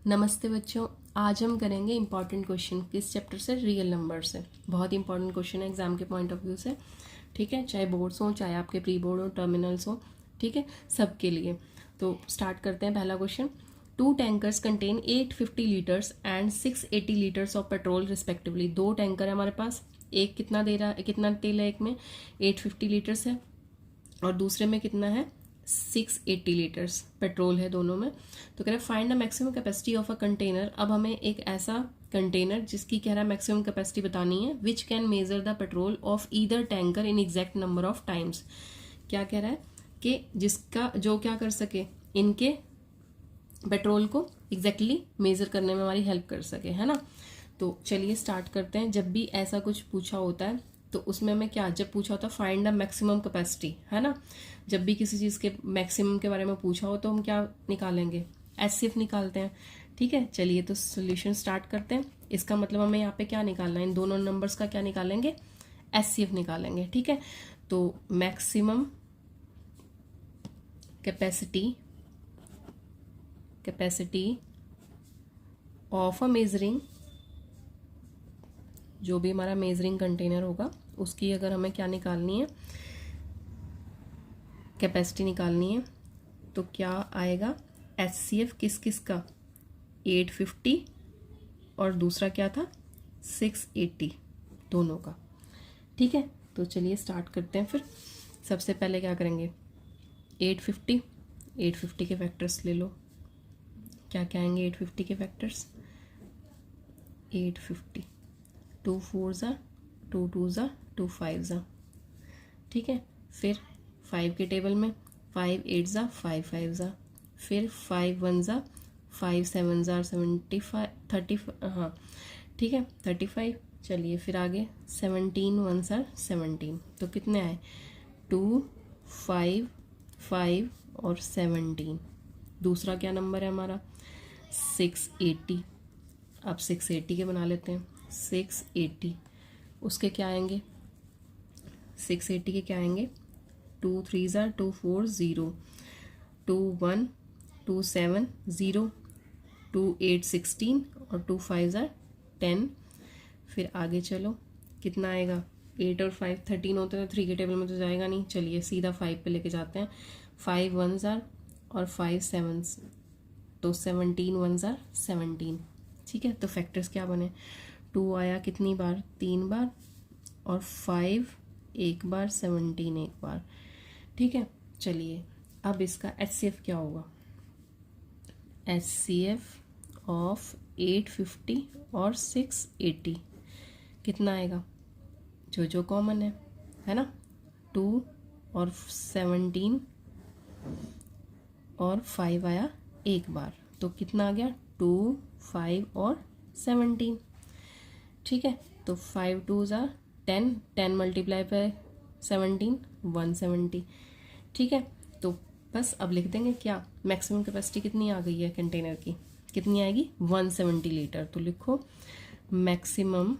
नमस्ते बच्चों, आज हम करेंगे इम्पॉर्टेंट क्वेश्चन किस चैप्टर से, रियल नंबर से। बहुत इंपॉर्टेंट क्वेश्चन है एग्जाम के पॉइंट ऑफ व्यू से। ठीक है, चाहे बोर्ड्स हो चाहे आपके प्री बोर्ड हो, टर्मिनल्स हो, ठीक है, सबके लिए। तो स्टार्ट करते हैं। पहला question, 2 tankers contain 850 litres and 680 litres of petrol respectively. 2 tanker है हमारे पास, एक कितना दे रहा है, कितना तेल है, एक में 850 लीटर्स है और दूसरे में कितना है 680 लीटर्स पेट्रोल है दोनों में। तो कह रहा है find the maximum capacity of a container. अब हमें एक ऐसा कंटेनर जिसकी कह रहा है मैक्सिमम कैपेसिटी बतानी है, which can measure the petrol of either tanker in exact number of times. क्या कह रहा है कि जिसका जो क्या कर सके, इनके पेट्रोल को एग्जैक्टली मेजर करने में हमारी हेल्प कर सके, है ना। तो चलिए स्टार्ट करते हैं। जब भी ऐसा कुछ पूछा होता है तो उसमें हमें क्या, जब पूछा होता है फाइंड द मैक्सिमम कैपेसिटी, है ना। जब भी किसी चीज़ के मैक्सिमम के बारे में पूछा हो तो हम क्या निकालेंगे, एचसीएफ निकालते हैं। ठीक है, चलिए तो सोल्यूशन स्टार्ट करते हैं। इसका मतलब हमें यहाँ पे क्या निकालना है, इन दोनों नंबर्स का क्या निकालेंगे, एचसीएफ निकालेंगे। ठीक है, तो maximum capacity of a measuring, जो भी हमारा मेजरिंग कंटेनर होगा उसकी अगर हमें क्या निकालनी है, कैपेसिटी निकालनी है, तो क्या आएगा एचसीएफ किस किस का, 850 और दूसरा क्या था 680, दोनों का। ठीक है, तो चलिए स्टार्ट करते हैं फिर। सबसे पहले क्या करेंगे, 850 के फैक्टर्स ले लो। क्या क्या आएंगे 850 के फैक्टर्स, 850 2 4 ज़ा 2 2 ज़ा 2 5 ज़ा। ठीक है, फिर 5 के टेबल में 5 8 ज़ा 5 5 ज़ा, फिर 5 1 ज़ा 5 7 ज़ा 75 30, हाँ ठीक है 35। चलिए फिर आगे 17 1 ज़ा 17, तो कितने आए 2 5 5 और 17। दूसरा क्या नंबर है हमारा 680। अब 680 के बना लेते हैं, 680 उसके क्या आएंगे, 680 के क्या आएंगे 2 3 ज़ा 2 4 0, 2 1 2 7 0, 2 8 16 और 2 5 ज़ा 10। फिर आगे चलो कितना आएगा, 8 और 5 13 होते हैं, 3 के टेबल में तो जाएगा नहीं। चलिए सीधा 5 पे लेके जाते हैं, 5 1 ज़ा और 5 7, तो 17 1 ज़ा 17। ठीक है, तो फैक्टर्स क्या बने, 2 आया कितनी बार, 3 बार, और 5 एक बार, 17 एक बार। ठीक है, चलिए अब इसका एचसीएफ क्या होगा, एचसीएफ ऑफ 850 और 680 कितना आएगा, जो कॉमन है ना, 2 और 17 और 5 आया एक बार, तो कितना आ गया 2 5 और 17। ठीक है, तो 5 2 ज़ा 10, 10 मल्टीप्लाई पे 17 170। ठीक है, तो बस अब लिख देंगे क्या, मैक्सिमम कैपेसिटी कितनी आ गई है कंटेनर की, कितनी आएगी 170 लीटर। तो लिखो मैक्सिमम,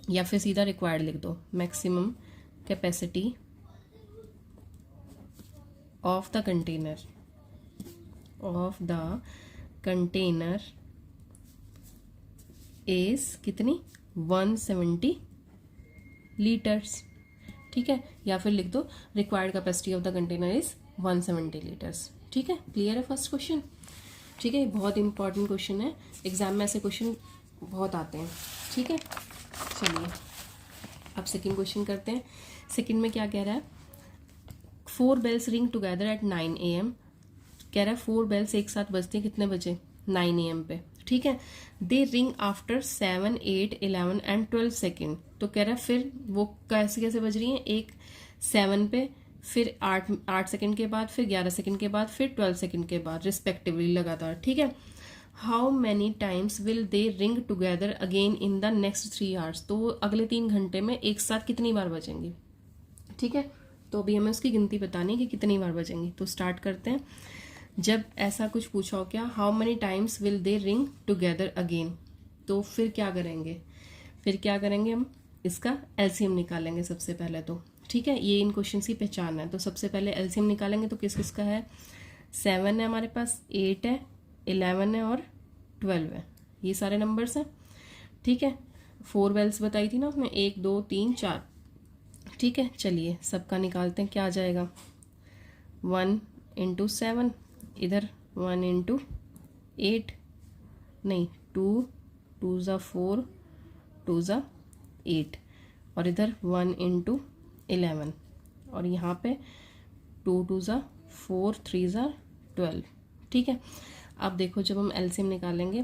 या फिर सीधा रिक्वायर्ड लिख दो, maximum capacity of the container is कितनी 170 लीटर्स। ठीक है, या फिर लिख दो required capacity of the container is 170 litres. ठीक है, क्लियर है फर्स्ट क्वेश्चन। ठीक है, बहुत इंपॉर्टेंट क्वेश्चन है, एग्जाम में ऐसे क्वेश्चन बहुत आते हैं। ठीक है, चलिए अब सेकंड क्वेश्चन करते हैं। सेकंड में क्या कह रहा है, 4 bells ring together at 9 AM। कह रहा है 4 bells एक साथ बजती हैं कितने बजे, 9 AM पे। ठीक है, दे रिंग आफ्टर 7 8 11 एंड 12 सेकेंड। तो कह रहा है फिर वो कैसे कैसे बज रही हैं, एक 7 पे, फिर 8 सेकेंड के बाद, फिर 11 सेकेंड के बाद, फिर 12 सेकेंड के बाद रिस्पेक्टिवली लगातार। ठीक है, how many times will they ring together again in the next 3 hours। तो अगले 3 घंटे में एक साथ कितनी बार बजेंगी। ठीक है, तो अभी हमें उसकी गिनती बतानी है कि कितनी बार बजेंगी। तो स्टार्ट करते हैं। जब ऐसा कुछ पूछा हो क्या, how many times will they ring together again, तो फिर क्या करेंगे, हम इसका एलसीएम निकालेंगे सबसे पहले तो। ठीक है, ये इन क्वेश्चन की पहचान है। तो सबसे पहले एलसीएम निकालेंगे, तो किस किस का है, 7 है हमारे पास, 8 है, 11 है और 12 है। ये सारे नंबर्स हैं, ठीक है। 4 बेल्स बताई थी ना उसमें, 1 2 3 4, ठीक है। चलिए सबका निकालते हैं, क्या आ जाएगा। 1 इंटू 7, इधर 1 इंटू 8, नहीं 2 2 ज़ा 4 2 ज़ा 8, और इधर 1 इंटू 11, और यहाँ पे 2 2 ज़ा 4 3 ज़ा 12, ठीक है। अब देखो जब हम एलसीएम निकालेंगे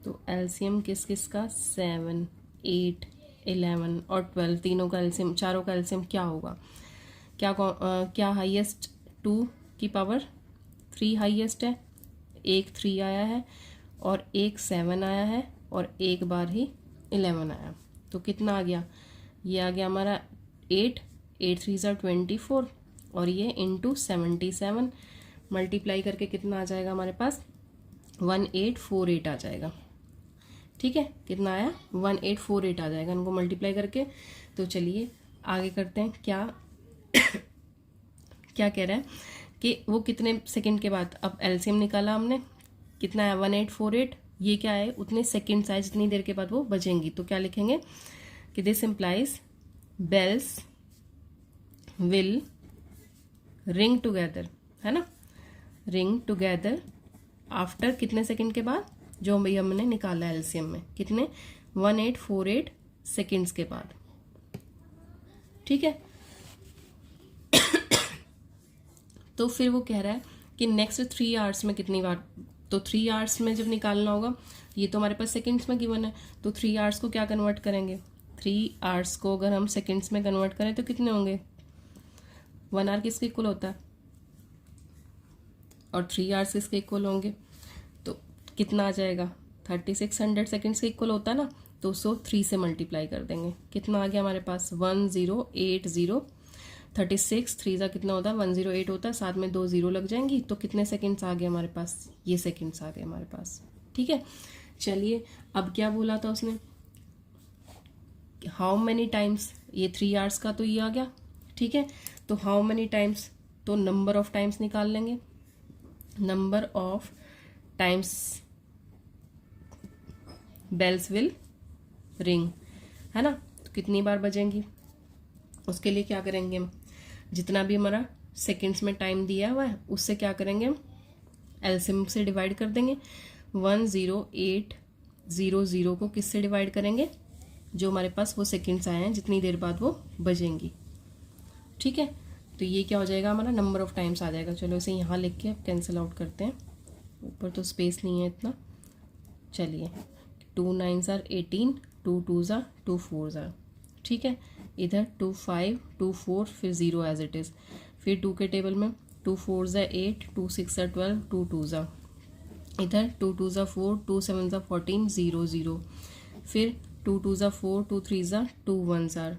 तो एलसीएम किस किस का, 7 8 11 और 12, तीनों का एलसीएम, चारों का एलसीएम क्या होगा। क्या हाईएस्ट 2 की पावर 3 हाईएस्ट है, एक 3 आया है और एक 7 आया है और एक बार ही 11 आया, तो कितना आ गया, ये आ गया हमारा 8 8 3 ज़ा 24, और ये इंटू 77, मल्टीप्लाई करके कितना आ जाएगा हमारे पास, 1848 आ जाएगा, ठीक है। कितना आया, 1848 आ जाएगा इनको मल्टीप्लाई करके। तो चलिए आगे करते हैं, क्या क्या कह रहा है कि वो कितने सेकंड के बाद, अब एलसीएम निकाला हमने, कितना है 1848, ये क्या है, उतने सेकंड्स आए जितनी देर के बाद वो बजेंगी। तो क्या लिखेंगे कि this implies bells will ring together, है ना, रिंग टुगेदर आफ्टर कितने सेकंड के बाद, जो भाई हमने निकाला एलसीएम में, कितने 1848 सेकंड्स के बाद, ठीक है। तो फिर वो कह रहा है कि नेक्स्ट 3 आवर्स में कितनी बार, तो 3 आवर्स में जब निकालना होगा, ये तो हमारे पास सेकंड्स में गिवन है, तो 3 आवर्स को क्या कन्वर्ट करेंगे, 3 आवर्स को अगर हम सेकंड्स में कन्वर्ट करें तो कितने होंगे, 1 आवर किसके इक्वल होता है, और 3 आवर्स किसके इक्वल होंगे, तो कितना आ जाएगा, 3600 सेकंड्स के इक्वल होता है ना, तो उसको 3 से मल्टीप्लाई कर देंगे, कितना आ गया हमारे पास 1080, 36 3 ज़ा कितना होता है 108 होता है, साथ में 2 0 लग जाएंगी, तो कितने सेकंड्स आ गए हमारे पास, ये सेकंड्स आ गए हमारे पास, ठीक है। चलिए अब क्या बोला था उसने, हाउ मैनी टाइम्स, ये 3 आवर्स का तो ये आ गया, ठीक है। तो हाउ मैनी टाइम्स, तो नंबर ऑफ टाइम्स निकाल लेंगे, number of times bells will ring, है ना, तो कितनी बार बजेंगी, उसके लिए क्या करेंगे हम, जितना भी हमारा सेकंड्स में टाइम दिया हुआ है उससे क्या करेंगे हम, एलसीएम से डिवाइड कर देंगे। 10800 को किससे डिवाइड करेंगे, जो हमारे पास वो सेकंड्स आए हैं जितनी देर बाद वो बजेंगी, ठीक है। तो ये क्या हो जाएगा, हमारा नंबर ऑफ टाइम्स आ जाएगा। चलो इसे यहाँ लिख के अब कैंसिल आउट करते हैं, ऊपर तो स्पेस नहीं है इतना। चलिए 2 9s are 18, 2 2s are 2 4s are, ठीक है। इधर 2 5 2 4 फिर 0 एज इट इज़, फिर 2 के टेबल में 2 4s are 8, 2 6s are 12, 2 2s are, इधर 2 2s are 4, 2 7s are 14, 0 0, फिर 2 2s are 4, 2 3s are 2 1s are,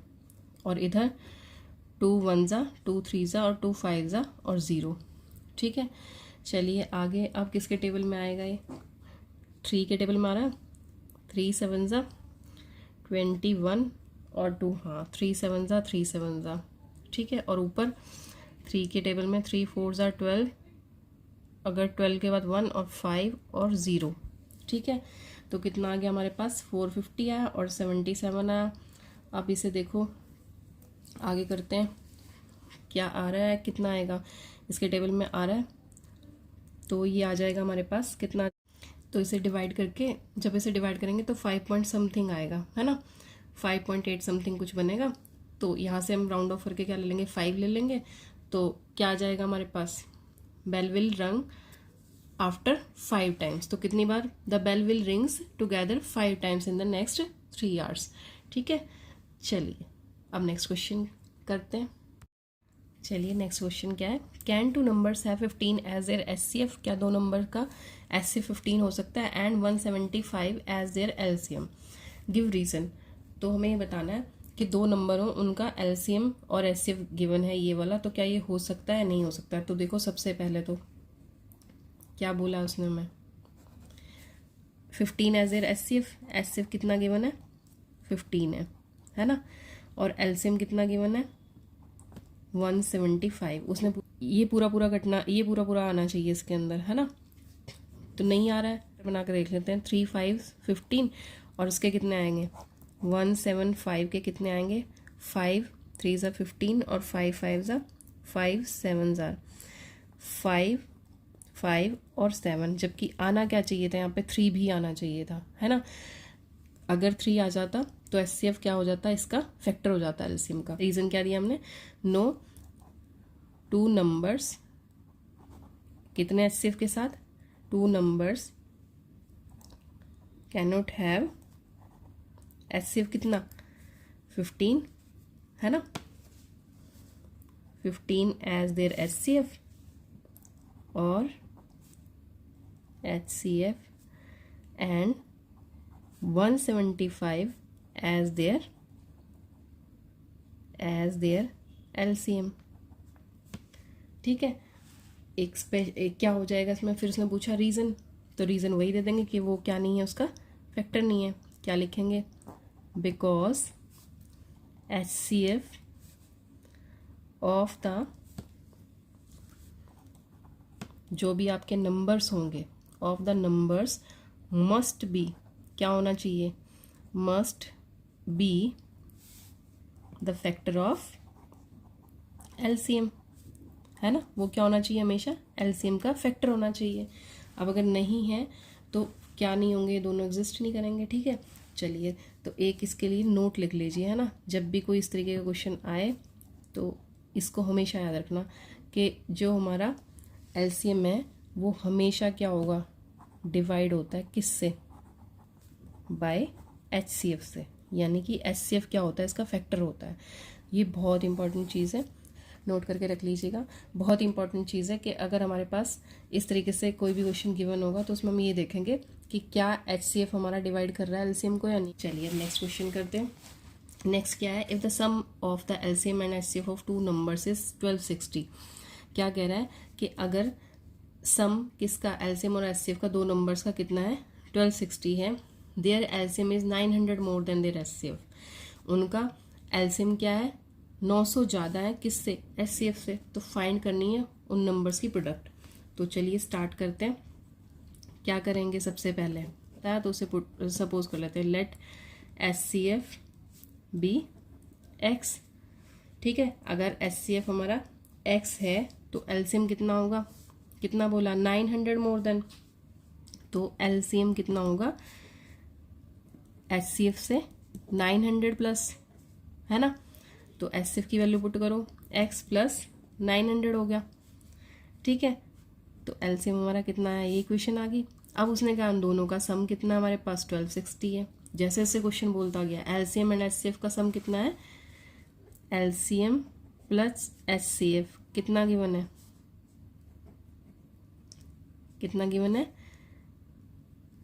और इधर 2 1s are 2 3s are और 2 5s are और 0, ठीक है। चलिए आगे अब किसके टेबल में आएगा, ये 3 के टेबल में आ रहा है, 3 7s are 21 और 2, हाँ 3 7s are 3 7s are, ठीक है। और ऊपर 3 के टेबल में 3 4s are 12, अगर 12 के बाद 1 और 5 और 0, ठीक है। तो कितना आ गया हमारे पास, 450 आया और 77 आया। अब इसे देखो आगे करते हैं, क्या आ रहा है, कितना आएगा, इसके टेबल में आ रहा है, तो ये आ जाएगा हमारे पास कितना, तो इसे डिवाइड करके, जब इसे डिवाइड करेंगे तो 5 पॉइंट समथिंग आएगा, है ना, 5.8 समथिंग कुछ बनेगा। तो यहाँ से हम राउंड ऑफ करके क्या ले लेंगे, 5 ले लेंगे, तो क्या आ जाएगा हमारे पास, bell will rang after 5 times, तो कितनी बार, the bell will rings together 5 times in the next 3 hours, ठीक है। चलिए अब नेक्स्ट क्वेश्चन करते हैं। चलिए नेक्स्ट क्वेश्चन क्या है, can 2 numbers have 15 as their HCF, क्या 2 नंबर का एचसीएफ 15 हो सकता है, and 175 as their LCM, give reason. तो हमें ये बताना है कि 2 नंबर हो, उनका एलसीएम और एचसीएफ गिवन है ये वाला, तो क्या ये हो सकता है, नहीं हो सकता है। तो देखो सबसे पहले तो क्या बोला उसने हमें, 15 एज देयर एचसीएफ, एचसीएफ कितना गिवन है 15 है ना, और एलसीएम कितना गिवन है 175। उसने ये पूरा पूरा घटना, ये पूरा पूरा आना चाहिए इसके अंदर, है ना, तो नहीं आ रहा है, बना कर देख लेते हैं। 3 5 15 और उसके कितने आएंगे 1 7 5 के कितने आएंगे 5 3 ज़ा 15 और 5 5 ज़ा 5 7 ज़ा 5 5 और 7, जबकि आना क्या चाहिए था यहाँ पे 3 भी आना चाहिए था, है ना। अगर 3 आ जाता तो एचसीएफ क्या हो जाता, इसका फैक्टर हो जाता एलसीएम का। रीज़न क्या दिया हमने, नो टू नंबर्स, कितने एचसीएफ के साथ, 2 numbers can not have HCF कितना 15, है ना, 15 एज देयर एचसीएफ और HCF and 175 as their LCM। ठीक है, एक क्या हो जाएगा इसमें, फिर उसने पूछा रीज़न, तो रीज़न वही दे देंगे कि वो क्या नहीं है, उसका फैक्टर नहीं है। क्या लिखेंगे, बिकॉज HCF ऑफ द, जो भी आपके नंबर्स होंगे, of the numbers must be, क्या होना चाहिए, must be the factor of LCM, है ना, वो क्या होना चाहिए, हमेशा एलसीएम का फैक्टर होना चाहिए। अब अगर नहीं है तो क्या नहीं होंगे, दोनों एग्जिस्ट नहीं करेंगे। ठीक है, चलिए तो एक इसके लिए नोट लिख लीजिए, है ना, जब भी कोई इस तरीके का क्वेश्चन आए तो इसको हमेशा याद रखना कि जो हमारा एलसीएम है वो हमेशा क्या होगा, डिवाइड होता है किससे, बाय एचसीएफ से, यानी कि एचसीएफ क्या होता है, इसका फैक्टर होता है। ये बहुत इंपॉर्टेंट चीज़ है, नोट करके रख लीजिएगा। बहुत इंपॉर्टेंट चीज़ है कि अगर हमारे पास इस तरीके से कोई भी क्वेश्चन गिवन होगा तो उसमें हम ये देखेंगे कि क्या एचसीएफ हमारा डिवाइड कर रहा है एलसीएम को या नहीं। चलिए अब नेक्स्ट क्वेश्चन करते हैं। नेक्स्ट क्या है, if the sum of the LCM and HCF of 2 numbers is 1260। क्या कह रहा है कि अगर सम किसका, एलसीएम और एचसीएफ का 2 नंबर्स का कितना है 1260 है, their LCM is 900 more than their HCF, उनका एलसीएम क्या है 900 ज़्यादा है किससे, एचसीएफ से, तो फाइंड करनी है उन नंबर्स की प्रोडक्ट। तो चलिए स्टार्ट करते हैं। क्या करेंगे, सबसे पहले बताया तो उसे सपोज कर लेते हैं, लेट एचसीएफ बी एक्स। ठीक है, अगर एचसीएफ हमारा एक्स है तो एलसीएम कितना होगा, कितना बोला 900 मोर देन, तो एलसीएम कितना होगा एचसीएफ से 900 प्लस, है ना, तो एचसीएफ की वैल्यू पुट करो, x प्लस 900 हो गया। ठीक है, तो एलसीएम हमारा कितना है, ये इक्वेशन आ गई। अब उसने कहा उन दोनों का सम कितना हमारे पास 1260 है। जैसे जैसे क्वेश्चन बोलता गया एलसीएम एंड एचसीएफ का सम कितना है, एलसीएम प्लस एचसीएफ कितना गिवन है, कितना गिवन है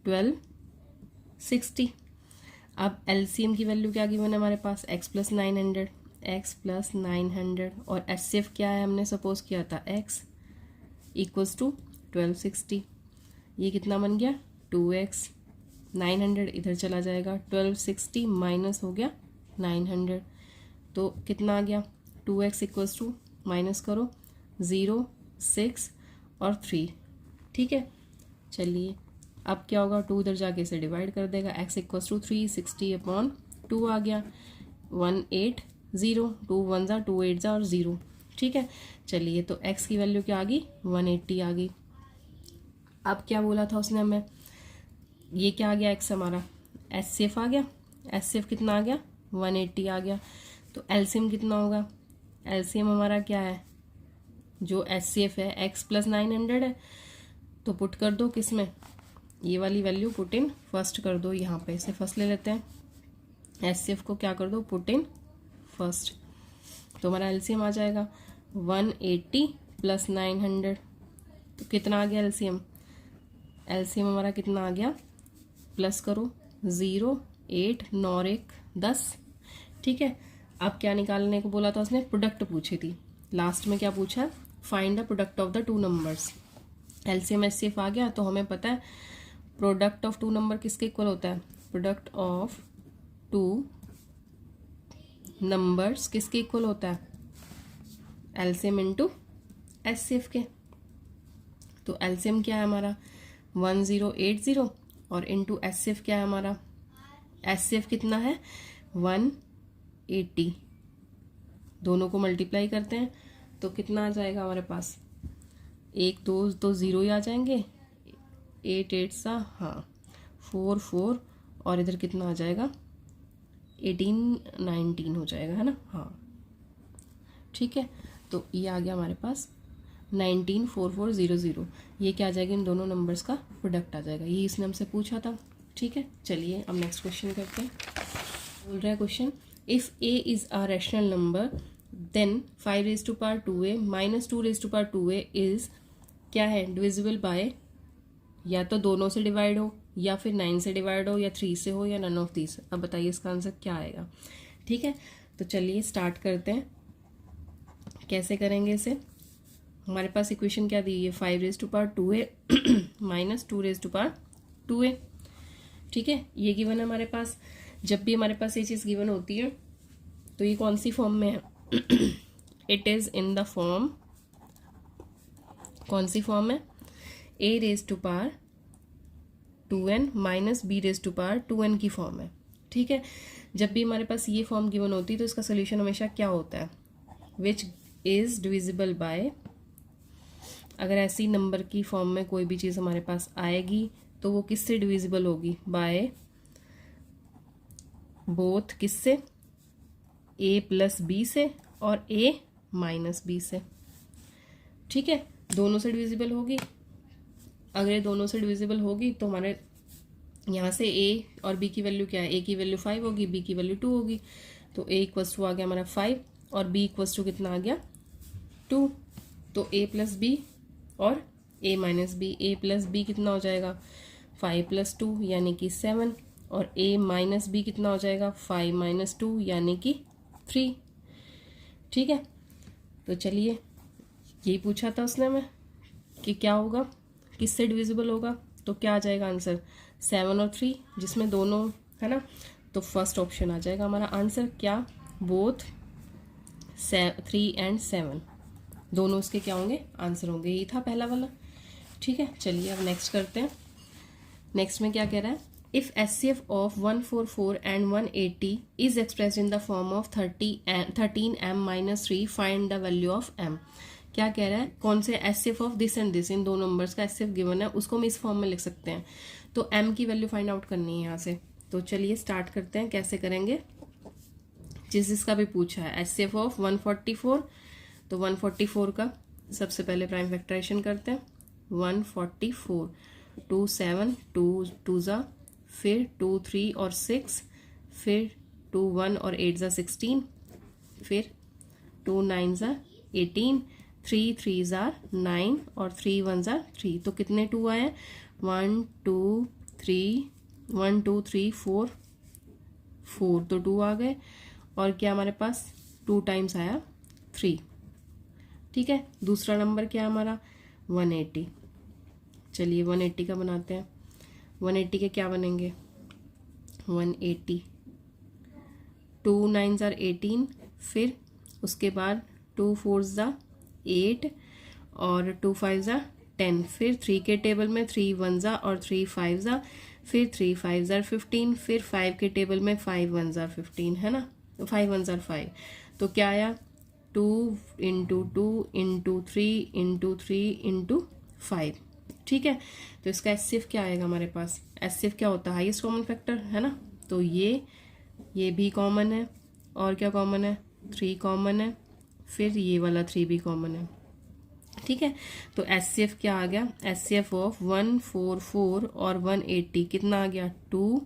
1260। अब एलसीएम की वैल्यू क्या गिवन है हमारे पास, x प्लस 900, x प्लस 900, और एचसीएफ क्या है, हमने सपोज किया था x इक्वल्स टू 1260। ये कितना बन गया 2x, 900 इधर चला जाएगा, 1260 माइनस हो गया 900, तो कितना आ गया 2x इक्वल्स टू, माइनस करो 0 6 और 3। ठीक है, चलिए अब क्या होगा, 2 इधर जाके इसे डिवाइड कर देगा, x इक्वल्स टू 360/2 आ गया, 180, 2 1 जा 2 8 जा और 0। ठीक है, चलिए तो x की वैल्यू क्या आ गई 180 आ गई। अब क्या बोला था उसने हमें, ये क्या आ गया x हमारा, एचसीएफ आ गया, एचसीएफ कितना आ गया 180 आ गया, तो एलसीएम कितना होगा, एलसीएम हमारा क्या है, जो एचसीएफ है x प्लस 900 है, तो पुट कर दो किस में, ये वाली वैल्यू पुट इन फर्स्ट कर दो, यहाँ पे इसे फर्स्ट ले लेते हैं, एचसीएफ को क्या कर दो पुट इन फर्स्ट, तो हमारा एलसीएम आ जाएगा 180 प्लस 900, तो कितना आ गया एलसीएम, एलसीएम हमारा कितना आ गया, प्लस करो 0 8 9 1 10। ठीक है, अब क्या निकालने को बोला था उसने, प्रोडक्ट पूछी थी, लास्ट में क्या पूछा, find the product of the 2 numbers. LCM HCF आ गया तो हमें पता है प्रोडक्ट ऑफ 2 नंबर किसके इक्वल होता है, प्रोडक्ट ऑफ 2 नंबर्स किसके इक्वल होता है, एलसीएम इनटू एचसीएफ के। तो एलसीएम क्या है हमारा 1080 और इंटू HCF क्या है हमारा, HCF कितना है 180, दोनों को मल्टीप्लाई करते हैं तो कितना आ जाएगा हमारे पास, एक दो तो ज़ीरो ही आ जाएंगे, 8 8 सा हाँ 4 4 और इधर कितना आ जाएगा 18 19 हो जाएगा, है ना। हाँ ठीक है, तो ये आ गया हमारे पास 194400, ये क्या आ जाएगा, इन दोनों नंबर्स का प्रोडक्ट आ जाएगा, ये इसने हमसे पूछा था। ठीक है, चलिए अब नेक्स्ट क्वेश्चन करते हैं। बोल रहा है question, if a is a rational number then 5^2a minus 2^2a is क्या है, डिविजिबल बाय, या तो दोनों से डिवाइड हो या फिर 9 से डिवाइड हो या 3 से हो या नन ऑफ दीज। अब बताइए इसका आंसर क्या आएगा। ठीक है, तो चलिए स्टार्ट करते हैं, कैसे करेंगे इसे। हमारे पास इक्वेशन क्या दी है, 5^2a माइनस 2^2a। ठीक है, ये गिवन है हमारे पास। जब भी हमारे पास ये चीज़ गिवन होती है तो ये कौन सी फॉर्म में है, it is in the form, कौन सी फॉर्म है, a^2n माइनस b^2n की फॉर्म है। ठीक है, जब भी हमारे पास ये फॉर्म गिवन होती है तो इसका सोल्यूशन हमेशा क्या होता है, विच इज़ डिविजिबल बाय, अगर ऐसी नंबर की फॉर्म में कोई भी चीज़ हमारे पास आएगी तो वो किससे डिविजिबल होगी, बाय बोथ, किससे, a प्लस बी से और a माइनस बी से। ठीक है, दोनों से डिविजिबल होगी। अगर ये दोनों से डिविजिबल होगी तो हमारे यहाँ से a और b की वैल्यू क्या है, a की वैल्यू 5 होगी, b की वैल्यू 2 होगी, तो a इक्वल्स टू आ गया हमारा 5 और b इक्वल्स टू कितना आ गया 2, तो a प्लस बी और a minus B, a plus B कितना हो जाएगा 5 प्लस 2 यानी कि 7 और a माइनस बी कितना हो जाएगा 5 माइनस 2 यानी कि 3। ठीक है, तो चलिए यही पूछा था उसने हमें कि क्या होगा, किससे डिविजिबल होगा, तो क्या आ जाएगा आंसर 7 और 3, जिसमें दोनों है ना, तो फर्स्ट ऑप्शन आ जाएगा हमारा आंसर, क्या, बोथ 3 एंड 7, दोनों उसके क्या होंगे, आंसर होंगे। यही था पहला वाला। ठीक है, चलिए अब नेक्स्ट करते हैं। नेक्स्ट में क्या कह रहा है, if HCF of 144 and 180 is expressed in the form of 13m minus 3 find the value of m। क्या कह रहा है, कौन से HCF of this and this, इन दो नंबर्स का HCF गिवन है, उसको हम इस फॉर्म में लिख सकते हैं, तो m की वैल्यू फाइंड आउट करनी है यहाँ से। तो चलिए स्टार्ट करते हैं, कैसे करेंगे, जिसका भी पूछा है HCF ऑफ 144, तो 144 का सबसे पहले प्राइम फैक्टराइजेशन करते हैं, 144 2 7 2 2 ज़ा, फिर 2 3 और 6, फिर 2 1 और 8 ज़ा 16, फिर 2 9 ज़ा 18, 3 3 ज़ा 9 और 3 1 ज़ा 3, तो कितने 2 आए, 1 2 3 4 4, तो 2 आ गए, और क्या हमारे पास 2 टाइम्स आया 3। ठीक है, दूसरा नंबर क्या है हमारा 180। चलिए 180 का बनाते हैं, 180 के क्या बनेंगे, 180 2 9 ज़ा 18, फिर उसके बाद 2 4 ज़ा 8 और 2 5 ज़ा 10, फिर 3 के टेबल में 3 1 ज़ा और 3 5 ज़ा, फिर 3 5 ज़ा 15, फिर 5 के टेबल में 5 1 ज़ा 15, है ना, 5 1 ज़ा 5, तो क्या आया 2 इंटू 2 इंटू 3 इंटू 3 इंटू 5। ठीक है, तो इसका HCF क्या आएगा हमारे पास, HCF क्या होता है, हाईएस्ट कॉमन फैक्टर, है ना, तो ये भी कॉमन है, और क्या कॉमन है 3 कॉमन है, फिर ये वाला 3 भी कॉमन है। ठीक है, तो HCF क्या आ गया, HCF ऑफ 144 और 180 कितना आ गया 2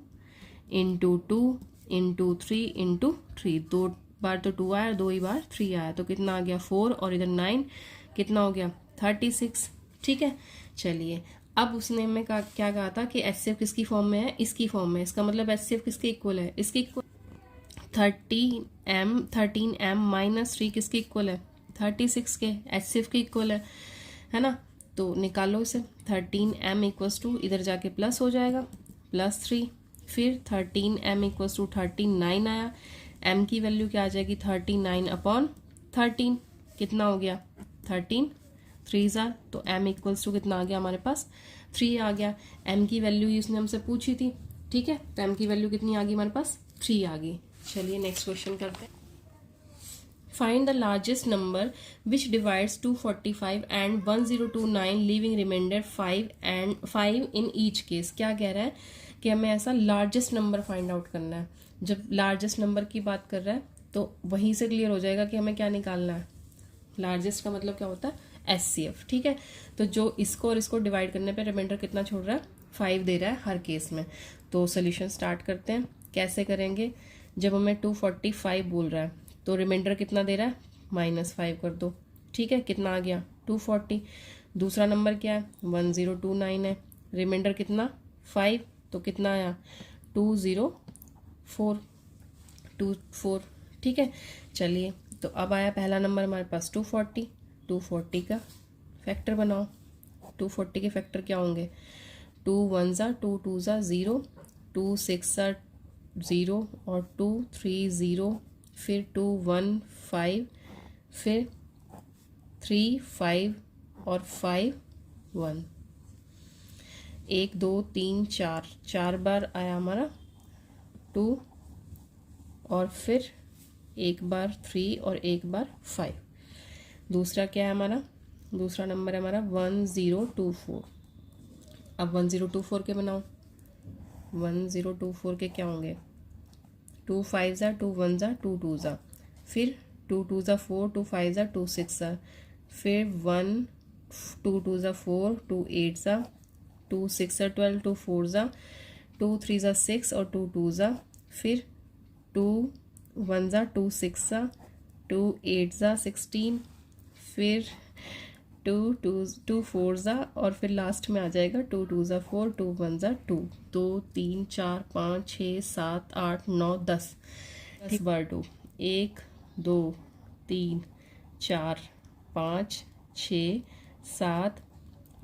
इंटू 2 इंटू 3 इंटू 3, 2 बार तो 2 आया, 2 ही बार 3 आया, तो कितना आ गया 4 और इधर 9, कितना हो गया 36। ठीक है, चलिए अब उसने हमें क्या कहा था कि HCF किसकी फॉर्म में है, इसकी फॉर्म में, इसका मतलब HCF किसके इक्वल है, इसके इक्वल 13m माइनस 3 किसके इक्वल है 36 के, HCF के इक्वल है ना, तो निकालो इसे, 13m इक्वल्स टू इधर जाके प्लस हो जाएगा +3, फिर 13m इक्वल्स टू 39 आया, m की वैल्यू क्या आ जाएगी 39/13, कितना हो गया 13 3 ज़ा, तो m इक्वल्स टू कितना आ गया हमारे पास 3 आ गया। m की वैल्यू इसने हमसे पूछी थी, ठीक है, तो m की वैल्यू कितनी आ गई हमारे पास, 3 आ गई। चलिए नेक्स्ट क्वेश्चन करते हैं। Find the largest number which divides 245 and 1029 leaving remainder 5 in each case. क्या कह रहा है कि हमें ऐसा लार्जेस्ट नंबर फाइंड आउट करना है। जब लार्जेस्ट नंबर की बात कर रहा है तो वहीं से क्लियर हो जाएगा कि हमें क्या निकालना है। लार्जेस्ट का मतलब क्या होता है, एचसीएफ, ठीक है। तो जो इसको और इसको डिवाइड करने पे रिमाइंडर कितना छोड़ रहा है, 5 दे रहा है हर केस में। तो सोल्यूशन स्टार्ट करते हैं। कैसे करेंगे, जब हमें 245 बोल रहा है तो रिमाइंडर कितना दे रहा है, -5 कर दो, ठीक है, कितना आ गया 240। दूसरा नंबर क्या है, 1029 है, रिमाइंडर कितना 5, तो कितना आया 204, ठीक है। चलिए, तो अब आया पहला नंबर हमारे पास 240 का फैक्टर बनाओ। 240 के फैक्टर क्या होंगे, 2 1 ज़ा 2 2 ज़ा 0, 2 6 ज़ा 0 और 2 3 0, फिर 2 1 5, फिर 3 5 और 5 1। 1 2 3 4 बार आया हमारा 2 और फिर एक बार 3 और एक बार 5। दूसरा क्या है हमारा, दूसरा नंबर है हमारा 1024। अब 1024 के बनाओ। 1024 के क्या होंगे, 2 5 ज़ा 2 1 ज़ा 2 2 ज़ा, फिर 2 2 ज़ा 4, 2 5 ज़ा 2 6 ज़ा, फिर 1 2 2 ज़ा 4, 2 8 ज़ा, 2 6 ज़ा 12, 2 4 ज़ा, 2 3 ज़ा 6 और 2 2 ज़ा, फिर 2 1 ज़ा 2 6 ज़ा, 2 8 ज़ा 16, फिर 2 4 ज़ा और फिर लास्ट में आ जाएगा 2 2 ज़ा 4, 2 1 ज़ा 2, 2 3 4 5 6 7 8 9 10 बार 2, 1 2 3 4 5 6 7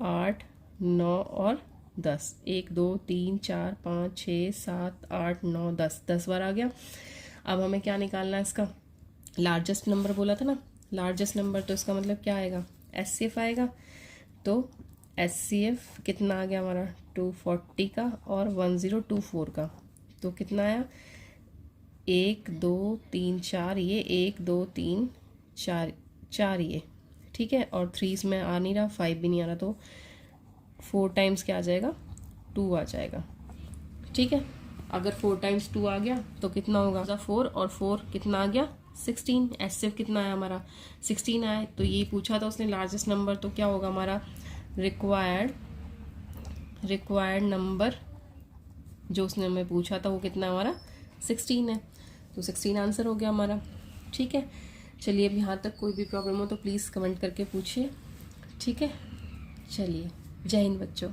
8 9 और 10, 1 2 3 4 5 6 7 8 9 10 बार आ गया। अब हमें क्या निकालना है, इसका लार्जेस्ट नंबर बोला था ना, लार्जेस्ट नंबर, तो इसका मतलब क्या आएगा, एचसीएफ आएगा। तो एचसीएफ कितना आ गया हमारा 240 का और 1024 का, तो कितना आया 1 2 3 4, ये 1 2 3 4 ये, ठीक है, और 3 इसमें आ नहीं रहा, 5 भी नहीं आ रहा, तो 4 टाइम्स क्या आ जाएगा, 2 आ जाएगा, ठीक है। अगर 4 टाइम्स 2 आ गया तो कितना होगा 4, और 4 कितना आ गया 16। एचसीएफ कितना आया हमारा 16 आया। तो ये पूछा था उसने लार्जेस्ट नंबर, तो क्या होगा हमारा रिक्वायर्ड नंबर जो उसने हमें पूछा था वो कितना हमारा 16 है। तो 16 आंसर हो गया हमारा, ठीक है। चलिए, अब यहाँ तक कोई भी प्रॉब्लम हो तो प्लीज़ कमेंट करके पूछिए, ठीक है। चलिए, जय हिंद बच्चों।